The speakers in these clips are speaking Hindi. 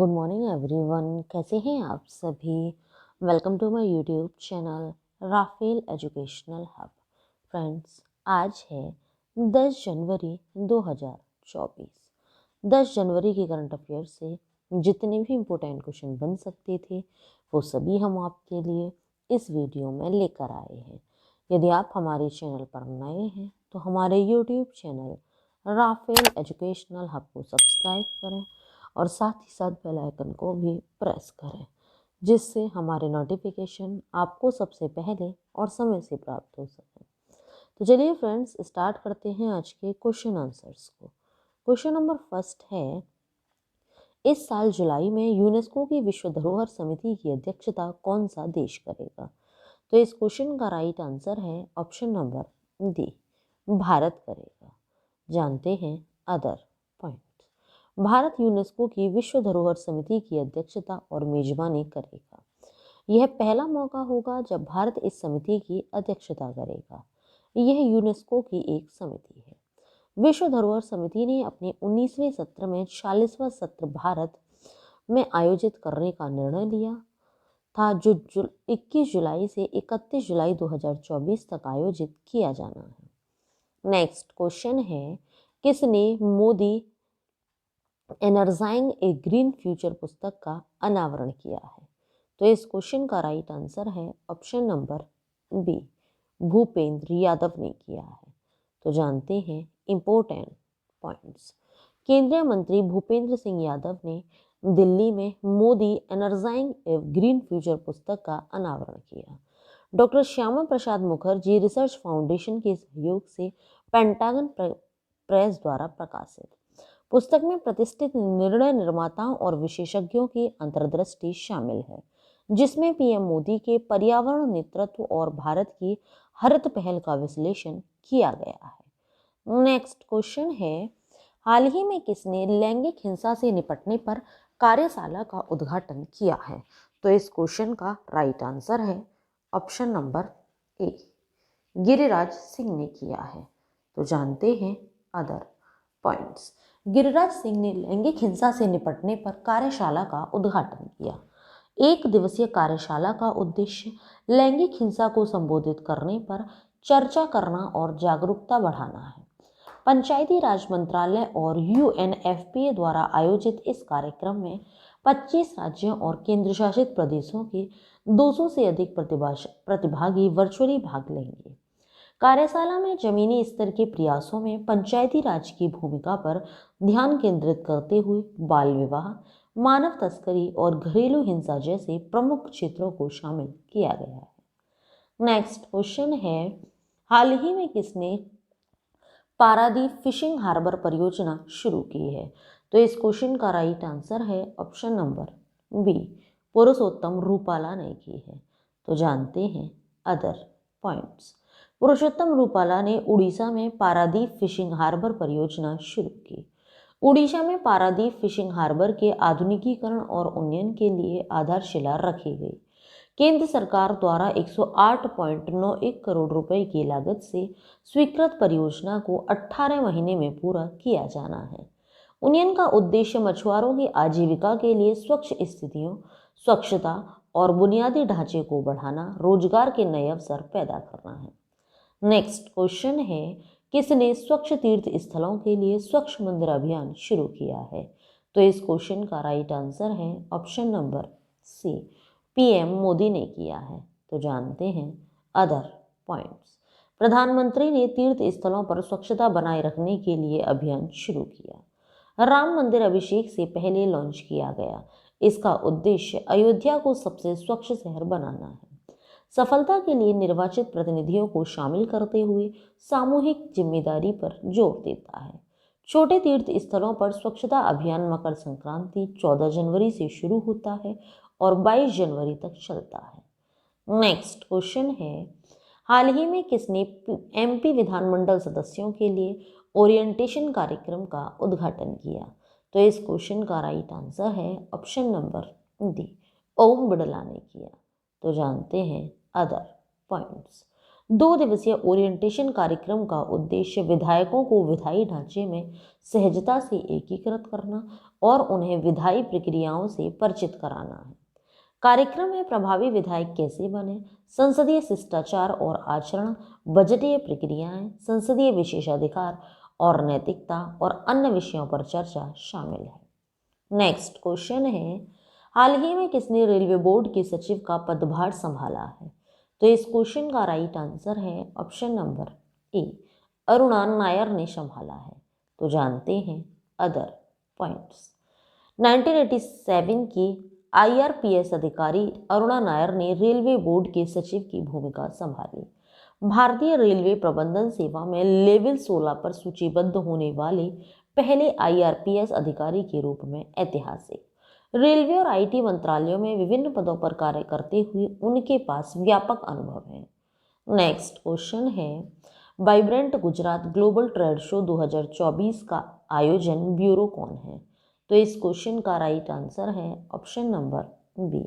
गुड मॉर्निंग एवरीवन, कैसे हैं आप सभी। Welcome to my YouTube channel Rafael Educational Hub. Friends, आज है 10 जनवरी 2024। 10 जनवरी के करंट अफेयर से जितने भी इम्पोर्टेंट क्वेश्चन बन सकते थे वो सभी हम आपके लिए इस वीडियो में लेकर आए हैं। यदि आप हमारे चैनल पर नए हैं तो हमारे YouTube channel Rafael Educational Hub को सब्सक्राइब करें और साथ ही साथ बेल आइकन को भी प्रेस करें, जिससे हमारे नोटिफिकेशन आपको सबसे पहले और समय से प्राप्त हो सके। तो चलिए फ्रेंड्स, स्टार्ट करते हैं आज के क्वेश्चन आंसर्स को। क्वेश्चन नंबर फर्स्ट है, इस साल जुलाई में यूनेस्को की विश्व धरोहर समिति की अध्यक्षता कौन सा देश करेगा। तो इस क्वेश्चन का राइट आंसर है ऑप्शन नंबर डी, भारत करेगा। जानते हैं अदर पॉइंट। भारत यूनेस्को की विश्व धरोहर समिति की अध्यक्षता और मेजबानी करेगा। यह पहला मौका होगा जब भारत इस समिति की अध्यक्षता करेगा। यह यूनेस्को की एक समिति है। विश्व धरोहर समिति ने अपने 19वें सत्र में 40वां सत्र भारत में आयोजित करने का निर्णय लिया था, जो 21 जुलाई से 31 जुलाई 2024 तक आयोजित किया जाना है। नेक्स्ट क्वेश्चन है, किसने Modi energizing a green future पुस्तक का अनावरण किया है। तो इस क्वेश्चन का राइट आंसर है option number B, Bhupender Yadav ने किया है। तो जानते हैं इंपॉर्टेंट पॉइंट्स। केंद्रीय मंत्री भूपेंद्र सिंह यादव ने दिल्ली में Modi energizing a green future पुस्तक का अनावरण किया। Doctor Shyama Prasad Mukherjee research foundation के सहयोग से पेंटागन प्रेस द्वारा प्रकाशित पुस्तक में प्रतिष्ठित निर्णय निर्माताओं और विशेषज्ञों की अंतर्दृष्टि शामिल है, जिसमें पीएम मोदी के पर्यावरण नेतृत्व और भारत की हरित पहल का विश्लेषण किया गया है। नेक्स्ट क्वेश्चन है, हाल ही में किसने लैंगिक हिंसा से निपटने पर कार्यशाला का उद्घाटन किया है। तो इस क्वेश्चन का राइट आंसर है option number A, Giriraj Singh ने किया है। तो जानते हैं अदर पॉइंट्स। गिरिराज सिंह ने लैंगिक हिंसा से निपटने पर कार्यशाला का उद्घाटन किया। एक दिवसीय कार्यशाला का उद्देश्य लैंगिक हिंसा को संबोधित करने पर चर्चा करना और जागरूकता बढ़ाना है। पंचायती राज मंत्रालय और यूएनएफपीए द्वारा आयोजित इस कार्यक्रम में 25 राज्यों और केंद्र शासित प्रदेशों के 200 से अधिक प्रतिभागी वर्चुअली भाग लेंगे। कार्यशाला में जमीनी स्तर के प्रयासों में पंचायती राज की भूमिका पर ध्यान केंद्रित करते हुए बाल विवाह, मानव तस्करी और घरेलू हिंसा जैसे प्रमुख क्षेत्रों को शामिल किया गया है। नेक्स्ट क्वेश्चन है, हाल ही में किसने पारादीप फिशिंग हार्बर परियोजना शुरू की है। तो इस क्वेश्चन का राइट आंसर है ऑप्शन नंबर बी, पुरुषोत्तम रूपाला ने की है। तो जानते हैं अदर पॉइंट्स। पुरुषोत्तम रूपाला ने उड़ीसा में पारादीप फिशिंग हार्बर परियोजना शुरू की। उड़ीसा में पारादीप फिशिंग हार्बर के आधुनिकीकरण और उन्नयन के लिए आधारशिला रखी गई। केंद्र सरकार द्वारा 108.91 करोड़ रुपए की लागत से स्वीकृत परियोजना को 18 महीने में पूरा किया जाना है। उन्नयन का उद्देश्य मछुआरों की आजीविका के लिए स्वच्छ स्थितियों, स्वच्छता और बुनियादी ढांचे को बढ़ाना, रोजगार के नए अवसर पैदा करना है। नेक्स्ट क्वेश्चन है, किसने स्वच्छ तीर्थ स्थलों के लिए स्वच्छ मंदिर अभियान शुरू किया है। तो इस क्वेश्चन का राइट आंसर है option number C, PM Modi ने किया है। तो जानते हैं अदर पॉइंट्स। प्रधानमंत्री ने तीर्थ स्थलों पर स्वच्छता बनाए रखने के लिए अभियान शुरू किया। राम मंदिर अभिषेक से पहले लॉन्च किया गया। इसका उद्देश्य अयोध्या को सबसे स्वच्छ शहर बनाना है। सफलता के लिए निर्वाचित प्रतिनिधियों को शामिल करते हुए सामूहिक जिम्मेदारी पर जोर देता है। छोटे तीर्थ स्थलों पर स्वच्छता अभियान मकर संक्रांति 14 जनवरी से शुरू होता है और 22 जनवरी तक चलता है। नेक्स्ट क्वेश्चन है, हाल ही में किसने एमपी विधानमंडल सदस्यों के लिए ओरिएंटेशन कार्यक्रम का उद्घाटन किया। तो इस क्वेश्चन का राइट आंसर है option number D, Om Birla ने किया। तो जानते हैं अदर पॉइंट्स। 2 दिवसीय ओरिएंटेशन कार्यक्रम का उद्देश्य विधायकों को विधायी ढांचे में सहजता से एकीकृत करना और उन्हें विधायी प्रक्रियाओं से परिचित कराना है। कार्यक्रम में प्रभावी विधायक कैसे बने, संसदीय शिष्टाचार और आचरण, बजटीय प्रक्रियाएं, संसदीय विशेषाधिकार और नैतिकता और अन्य विषयों पर चर्चा शामिल है। नेक्स्ट क्वेश्चन है, हाल ही में किसने रेलवे बोर्ड के सचिव का पदभार संभाला है? तो इस क्वेश्चन का राइट आंसर है option number A, Aruna Nair ने संभाला है। तो जानते हैं अदर पॉइंट्स। 1987 की IRPS अधिकारी अरुणा नायर ने रेलवे बोर्ड के सचिव की भूमिका संभाली। भारतीय रेलवे प्रबंधन सेवा में लेवल 16 पर सूचीबद्ध होने वाले पहले IRPS अधिकारी के रूप में ऐतिहासिक। रेलवे और IT मंत्रालयों में विभिन्न पदों पर कार्य करते हुए उनके पास व्यापक अनुभव है। नेक्स्ट क्वेश्चन है, vibrant Gujarat global trade show 2024 का आयोजन ब्यूरो कौन है? तो इस क्वेश्चन का राइट आंसर है ऑप्शन नंबर बी,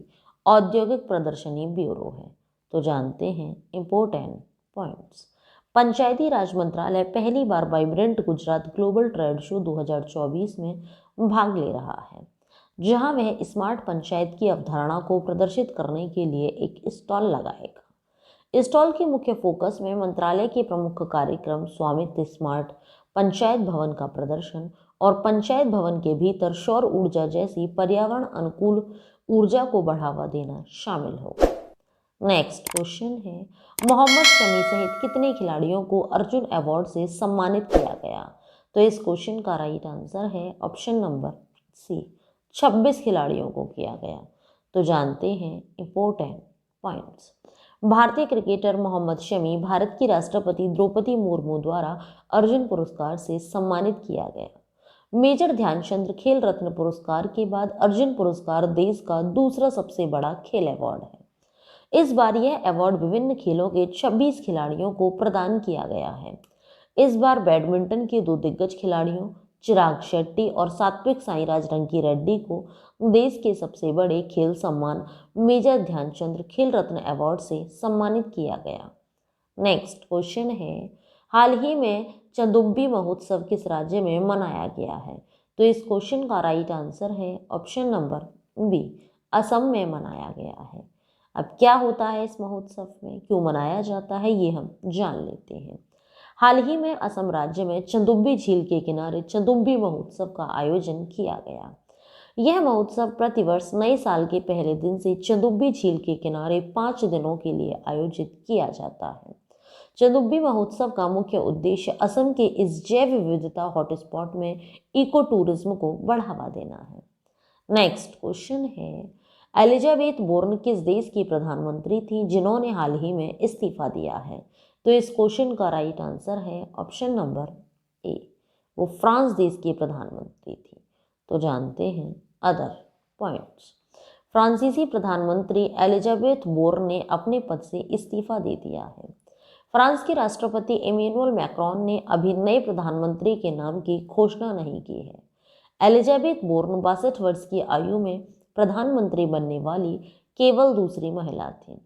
औद्योगिक प्रदर्शनी ब्यूरो है। तो जानते हैं इंपॉर्टेंट पॉइंट्स। पंचायती राज मंत्रालय पहली बार vibrant Gujarat global trade show 2024 में भाग ले रहा है, जहां वह स्मार्ट पंचायत की अवधारणा को प्रदर्शित करने के लिए एक स्टॉल लगाएगा। स्टॉल के मुख्य फोकस में मंत्रालय के प्रमुख कार्यक्रम, स्वामित्व स्मार्ट पंचायत भवन का प्रदर्शन और पंचायत भवन के भीतर सौर ऊर्जा जैसी पर्यावरण अनुकूल ऊर्जा को बढ़ावा देना शामिल होगा। नेक्स्ट क्वेश्चन है, मोहम्मद शमी सहित कितने खिलाड़ियों को अर्जुन अवार्ड से सम्मानित किया गया? तो इस क्वेश्चन का राइट आंसर है ऑप्शन नंबर सी, 26 खिलाड़ियों को किया गया। तो जानते हैं इंपॉर्टेंट पॉइंट्स। भारतीय क्रिकेटर मोहम्मद शमी भारत की राष्ट्रपति द्रौपदी मुर्मू द्वारा अर्जुन पुरस्कार से सम्मानित किया गया। मेजर ध्यानचंद खेल रत्न पुरस्कार के बाद अर्जुन पुरस्कार देश का दूसरा सबसे बड़ा खेल अवार्ड है। इस बार यह अवार्ड विभिन्न खेलों के 26 खिलाड़ियों को प्रदान किया गया है। इस बार बैडमिंटन के 2 दिग्गज खिलाड़ियों चिराग शेट्टी और सात्विक साईराज रंकी रेड्डी को देश के सबसे बड़े खेल सम्मान मेजर ध्यानचंद खेल रत्न अवार्ड से सम्मानित किया गया। नेक्स्ट क्वेश्चन है, हाल ही में चंदुब्बी महोत्सव किस राज्य में मनाया गया है? तो इस क्वेश्चन का राइट आंसर है ऑप्शन नंबर बी, असम में मनाया गया है। अब क्या होता है इस महोत्सव में, क्यों मनाया जाता है, ये हम जान लेते हैं। हाल ही में असम राज्य में चंदुब्बी झील के किनारे चंदुब्बी महोत्सव का आयोजन किया गया। यह महोत्सव प्रतिवर्ष नए साल के पहले दिन से चंदुब्बी झील के किनारे 5 दिनों के लिए आयोजित किया जाता है। चंदुब्बी महोत्सव का मुख्य उद्देश्य असम के इस जैव विविधता हॉटस्पॉट में इको टूरिज्म को बढ़ावा देना है। नेक्स्ट क्वेश्चन है, एलिजाबेथ बोर्न किस देश की प्रधानमंत्री थी जिन्होंने हाल ही में इस्तीफा दिया है? तो इस क्वेश्चन का राइट आंसर है ऑप्शन नंबर ए, वो फ्रांस देश की प्रधानमंत्री थी। तो जानते हैं अदर पॉइंट्स। फ्रांसीसी प्रधानमंत्री एलिजाबेथ बोर्न ने अपने पद से इस्तीफा दे दिया है। फ्रांस के राष्ट्रपति इमैनुअल मैक्रोन ने अभी नए प्रधानमंत्री के नाम की घोषणा नहीं की है। एलिजाबेथ बोर्न 62 वर्ष की आयु में प्रधानमंत्री बनने वाली केवल दूसरी महिला थी।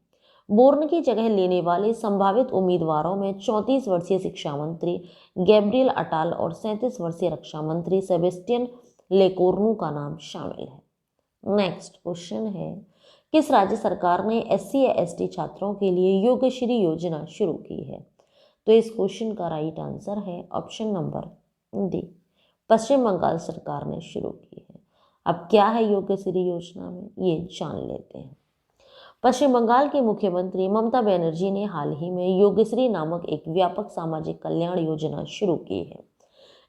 बोर्न की जगह लेने वाले संभावित उम्मीदवारों में 34 वर्षीय शिक्षा मंत्री गैब्रियल अटाल और 37 वर्षीय रक्षा मंत्री सेबेस्टियन लेकोर्नू का नाम शामिल है। नेक्स्ट क्वेश्चन है, किस राज्य सरकार ने SC या ST छात्रों के लिए योगश्री योजना शुरू की है? तो इस क्वेश्चन का राइट आंसर है ऑप्शन नंबर डी, पश्चिम बंगाल सरकार ने शुरू की है। अब क्या है योगश्री योजना में, ये जान लेते हैं। पश्चिम बंगाल की मुख्यमंत्री ममता बनर्जी ने हाल ही में योगश्री नामक एक व्यापक सामाजिक कल्याण योजना शुरू की है।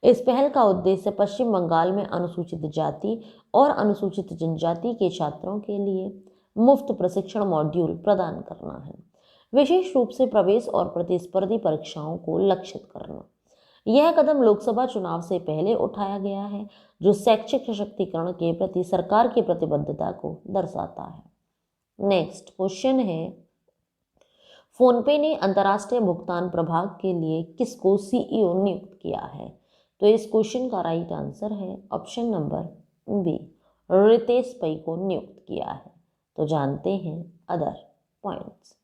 इस पहल का उद्देश्य पश्चिम बंगाल में अनुसूचित जाति और अनुसूचित जनजाति के छात्रों के लिए मुफ्त प्रशिक्षण मॉड्यूल प्रदान करना है, विशेष रूप से प्रवेश और प्रतिस्पर्धी परीक्षाओं को लक्षित करना। यह कदम लोकसभा चुनाव से पहले उठाया गया है, जो शैक्षिक सशक्तिकरण के प्रति सरकार की प्रतिबद्धता को दर्शाता है। नेक्स्ट क्वेश्चन है, फोनपे ने अंतर्राष्ट्रीय भुगतान प्रभाग के लिए किसको CEO नियुक्त किया है? तो इस क्वेश्चन का राइट आंसर है ऑप्शन नंबर बी, रितेश पै को नियुक्त किया है। तो जानते हैं अदर पॉइंट्स।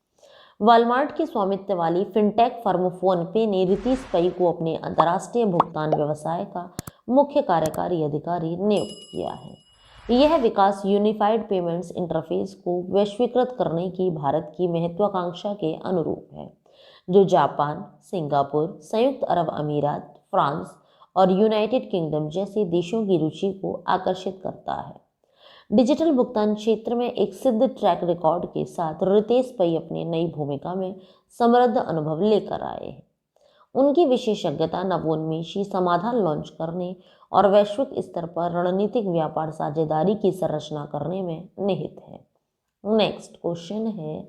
वॉलमार्ट के स्वामित्व वाली फिनटेक फर्म फोनपे ने रितेश पै को अपने अंतर्राष्ट्रीय भुगतान व्यवसाय का मुख्य कार्यकारी अधिकारी नियुक्त किया है। यह विकास यूनिफाइड पेमेंट्स इंटरफेस को वैश्वीकृत करने की भारत की महत्वाकांक्षा के अनुरूप है, जो जापान, सिंगापुर, संयुक्त अरब अमीरात, फ्रांस और यूनाइटेड किंगडम जैसे देशों की रुचि को आकर्षित करता है। डिजिटल भुगतान क्षेत्र में एक सिद्ध ट्रैक रिकॉर्ड के साथ रितेश पै अपनी नई भूमिका में समृद्ध अनुभव लेकर आए हैं। उनकी विशेषज्ञता नवोन्मेषी समाधान लॉन्च करने और वैश्विक स्तर पर रणनीतिक व्यापार साझेदारी की संरचना करने में निहित है। नेक्स्ट क्वेश्चन है,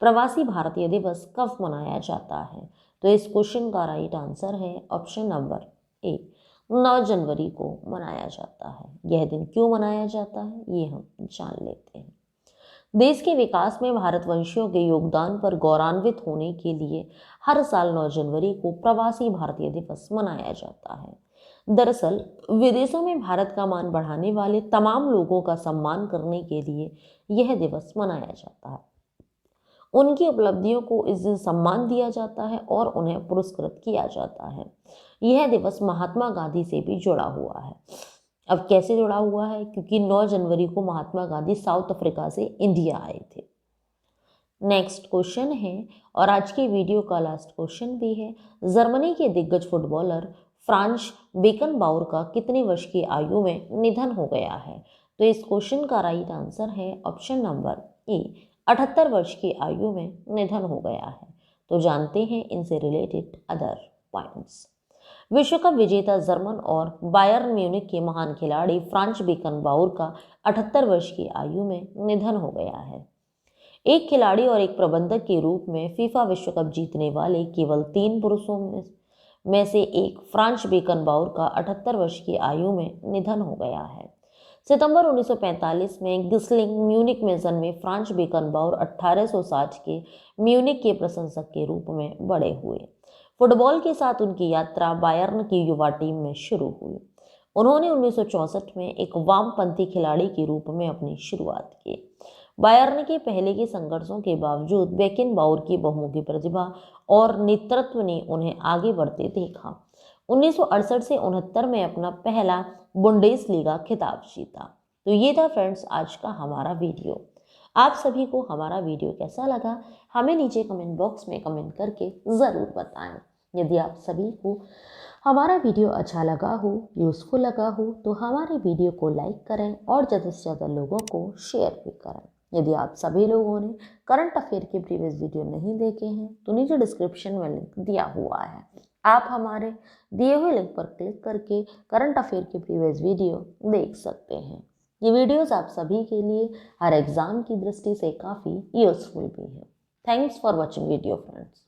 प्रवासी भारतीय दिवस कब मनाया जाता है? तो इस क्वेश्चन का राइट आंसर है ऑप्शन नंबर ए, 9 जनवरी को मनाया जाता है। यह दिन क्यों मनाया जाता है, ये हम जान लेते हैं। देश के विकास में भारतवंशियों के योगदान पर गौरवान्वित होने के लिए हर साल 9 जनवरी को प्रवासी भारतीय दिवस मनाया जाता है। दरअसल विदेशों में भारत का मान बढ़ाने वाले तमाम लोगों का सम्मान करने के लिए यह दिवस मनाया जाता है। उनकी उपलब्धियों को इस दिन सम्मान दिया जाता है और उन्हें पुरस्कृत किया जाता है। यह दिवस महात्मा गांधी से भी जुड़ा हुआ है। अब कैसे जुड़ा हुआ है? क्योंकि 9 जनवरी को महात्मा गांधी साउथ अफ्रीका से इंडिया आए थे। नेक्स्ट क्वेश्चन है और आज की वीडियो का लास्ट क्वेश्चन भी है, जर्मनी के दिग्गज फुटबॉलर फ्रांज बेकनबाउर का कितने वर्ष की आयु में निधन हो गया है? तो इस क्वेश्चन का राइट आंसर है ऑप्शन नंबर ए, 78 वर्ष की आयु में निधन हो गया है। तो जानते हैं इनसे रिलेटेड अदर पॉइंट्स। विश्व कप विजेता जर्मन और बायर्न म्यूनिख के महान खिलाड़ी फ्रांज बेकनबाउर का 78 वर्ष की आयु में निधन हो गया है। एक खिलाड़ी और एक प्रबंधक के रूप में फीफा विश्व कप जीतने वाले केवल 3 पुरुषों में से एक फ्रांज बेकनबाउर का 78 वर्ष की आयु में निधन हो गया है। सितंबर 1945 में गिस्लिंग म्यूनिख में जन्मे फ्रांज बेकनबाउर 1860 के म्यूनिख के प्रशंसक के रूप में बड़े हुए। फुटबॉल के साथ उनकी यात्रा बायर्न की युवा टीम में शुरू हुई। उन्होंने 1964 में एक वामपंथी खिलाड़ी के रूप में अपनी शुरुआत की। बायर्न के पहले के संघर्षों के बावजूद बेकेनबाउर की बहुमुखी प्रतिभा और नेतृत्व ने उन्हें आगे बढ़ते देखा। 1968 से 69 में अपना पहला बुंडेसलीगा खिताब जीता। तो ये था फ्रेंड्स आज का हमारा वीडियो। आप सभी को हमारा वीडियो कैसा लगा हमें नीचे कमेंट बॉक्स में कमेंट करके ज़रूर बताएं। यदि आप सभी को हमारा वीडियो अच्छा लगा हो, यूज़फुल लगा हो, तो हमारे वीडियो को लाइक करें और ज़्यादा से ज़्यादा लोगों को शेयर भी करें। यदि आप सभी लोगों ने करंट अफेयर के प्रीवियस वीडियो नहीं देखे हैं तो नीचे डिस्क्रिप्शन में लिंक दिया हुआ है, आप हमारे दिए हुए लिंक पर क्लिक करके करंट अफेयर के प्रीवियस वीडियो देख सकते हैं। ये वीडियोस आप सभी के लिए हर एग्ज़ाम की दृष्टि से काफ़ी यूज़फुल भी है। Thanks for watching video friends.